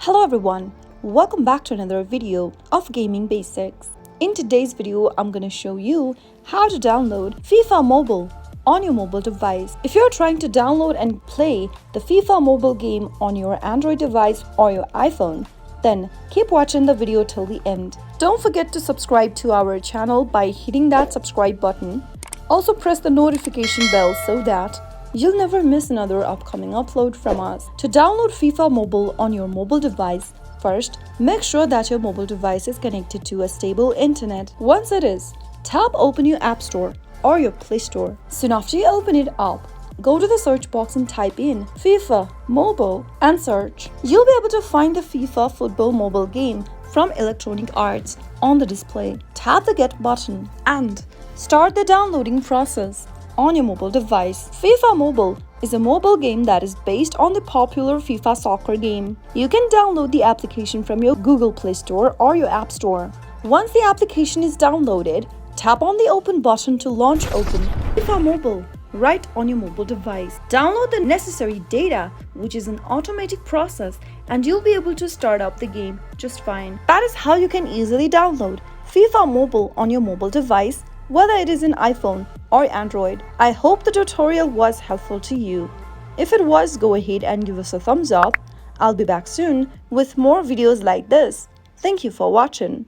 Hello everyone, welcome back to another video of Gaming Basics. In today's video, I'm going to show you how to download FIFA Mobile on your mobile device. If you're trying to download and play the FIFA Mobile game on your Android device or your iPhone, then keep watching the video till the end. Don't forget to subscribe to our channel by hitting that subscribe button. Also press the notification bell so that you'll never miss another upcoming upload from us. To download FIFA Mobile on your mobile device, first, make sure that your mobile device is connected to a stable internet. Once it is, tap open your App Store or your Play Store. Soon after you open it up, go to the search box and type in FIFA Mobile and search. You'll be able to find the FIFA Football Mobile game from Electronic Arts on the display. Tap the Get button and start the downloading process on your mobile device. FIFA Mobile is a mobile game that is based on the popular FIFA soccer game. You can download the application from your Google Play Store or your App Store. Once the application is downloaded, tap on the Open button to launch Open FIFA Mobile right on your mobile device. Download the necessary data, which is an automatic process, and you'll be able to start up the game just fine. That is how you can easily download FIFA Mobile on your mobile device, whether it is an iPhone or Android. I hope the tutorial was helpful to you. If it was, go ahead and give us a thumbs up. I'll be back soon with more videos like this. Thank you for watching.